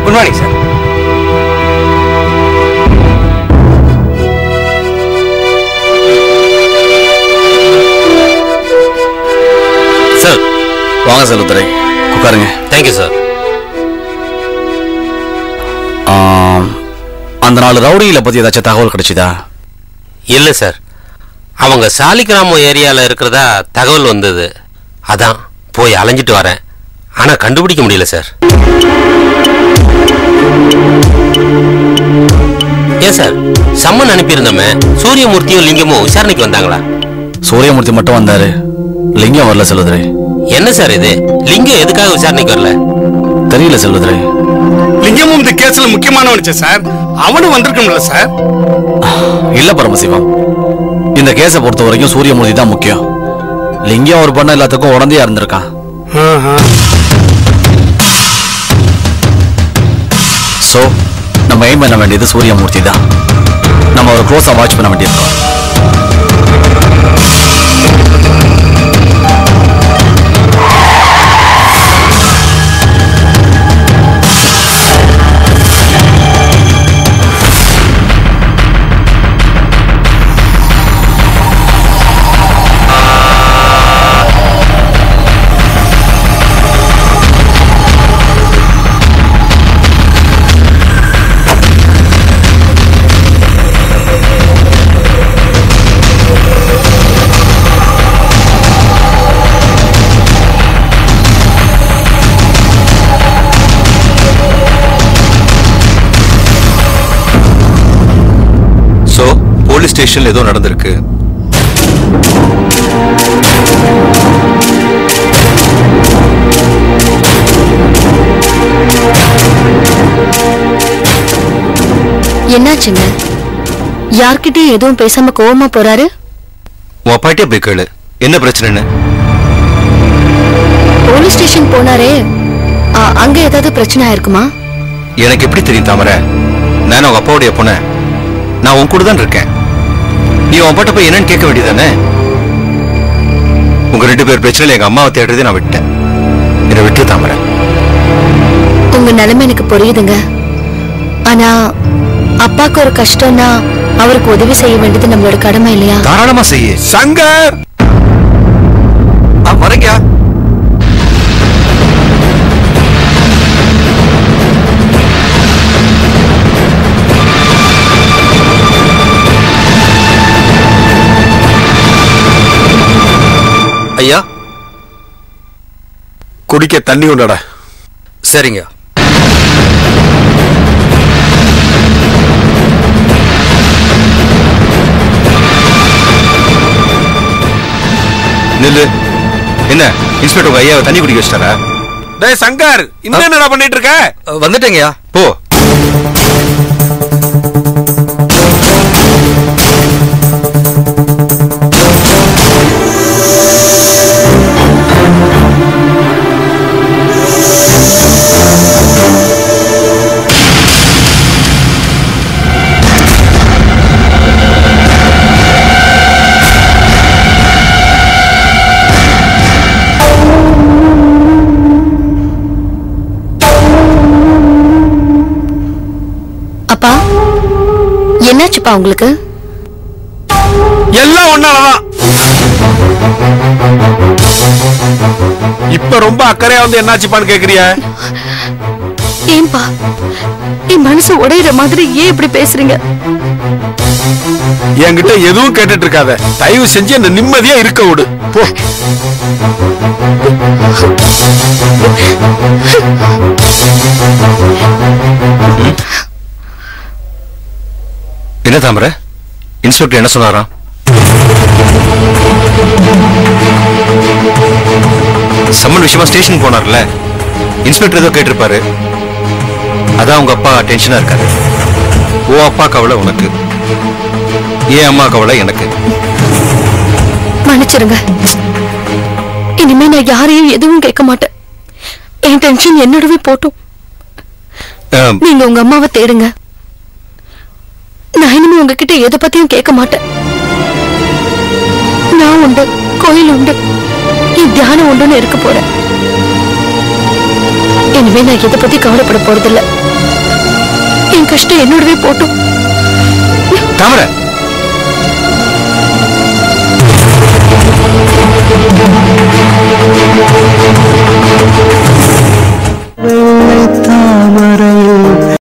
Good morning sir. Sir வாங்க செல்வத்துறை, உட்காருங்க. Thank you sir. அந்த 4 ரவுடிகளை பத்தி ஏதாச்சும் தகவல் கிடைச்சதா? இல்லை சார், அவங்க சாலிகிராமம் ஏரியாவில் இருக்கிறதா தகவல் வந்தது. அதான் போய் அலைஞ்சிட்டு வரேன். ஆனால் கண்டுபிடிக்க முடியல சார். ஏன் சார், சம்மன் அனுப்பியிருந்தோமே, சூரியமூர்த்தியும் லிங்கமும் விசாரணைக்கு வந்தாங்களா? சூரியமூர்த்தி மட்டும் வந்தாரு, லிங்கம் வரல செல்வத்துறை. என்ன சார் இது, லிங்கம் எதுக்காக விசாரணைக்கு வரல? தெரியல செல்வத்துறை. லிங்கமும் இந்த கேஸ்ல முக்கியமானவனுச்சு சார், அவனும் வந்திருக்கணும்ல சார்? இல்ல பரமசிவம், இந்த கேஸை பொறுத்த வரைக்கும் சூரியமூர்த்தி தான் முக்கியம். லிங்கம் ஒரு பண்ண எல்லாத்துக்கும் உடந்தையா இருந்திருக்கான். சோ நம்ம எய்ம் பண்ண வேண்டியது சூரியமூர்த்தி தான். நம்ம ஒரு க்ளோஸா வாட்ச் பண்ண வேண்டியிருக்கோம். போலீஸ் ஸ்டேஷன்ல ஏதோ நடந்திருக்கு. என்னாச்சுங்க? யார்கிட்டயும் எதுவும் பேசாம கோவமா போறாரு? உன் அப்பாட்டே போய் கேளு, என்ன பிரச்சனைன்னு. போலீஸ் ஸ்டேஷன் போனாரே, அங்க ஏதாவது பிரச்சனை ஆயிருக்குமா? எனக்கு எப்படி தெரியும் தாமரை? நான் உங்க அப்பாவுடைய பொண்ண, நான் உன் கூட தான் இருக்கேன். நீ உன் அப்பாட்ட போய் என்னன்னு கேட்க வேண்டியதானே? உங்க 2 பேர் பிரச்சனையில எங்க அம்மாவை தேடுறதே நான் விட்டேன். என்னை விட்டு தாமரை. உங்க நிலைமை எனக்கு புரியுதுங்க. ஆனா அப்பாக்கு ஒரு கஷ்டம்னா அவருக்கு உதவி செய்ய வேண்டியது நம்மளோட கடமை இல்லையா? தாராளமா செய்ய. சங்கர் வரங்க. ஐயா, குடிக்க தண்ணி கொண்டாட. சரிங்க. நில்லு. என்ன இன்ஸ்பெக்டர் உங்க ஐயாவை தண்ணி குடிக்க வச்சிட்டாரா? டேய் சங்கர், இன்னும் என்னடா பண்ணிட்டு இருக்க? வந்துட்டேங்கய்யா. போ. அப்பா, என்னாச்சுப்பா உங்களுக்கு? எல்லாம் ஒன்னாலதான். இப்ப ரொம்ப அக்கறையா வந்து என்னாச்சுப்பான்னு கேக்குறிய? ஏன்பா என் மனசு உடையிற மாதிரி ஏன் இப்படி பேசுறீங்க? என்கிட்ட எதுவும் கேட்டுட்டு இருக்காத, தயவு செஞ்சு என்ன நிம்மதியா இருக்க விடு. போ. என்ன தாமரை, இன்ஸ்பெக்டர் என்ன சொன்னாராம்? சம்மன் விஷயமா ஸ்டேஷன் போனார்ல, இன்ஸ்பெக்டர் ஏதோ கேட்டிருப்பாரு. அதான் உங்க அப்பா டென்ஷனா இருக்காரு. ஓ அப்பா கவலை உனக்கு, ஏன் அம்மா கவலை எனக்கு. மன்னிச்சிருங்க, இனிமே நான் யாரையும் எதுவும் கேட்க மாட்டேன். என் டென்ஷன் என்னோடவே போட்டும். நீங்க உங்க அம்மாவை தேடுங்க. நான் இனிமே உங்ககிட்ட எதை பத்தியும் கேட்க மாட்டேன். நான் உண்டு, கோயில் உண்டு, என் தியானம் உண்டுன்னு இருக்க போறேன். இனிமே நான் எதை பத்தி கவலைப்பட போறதில்ல. என் கஷ்டம் என்னோடவே போட்டும். தாமரை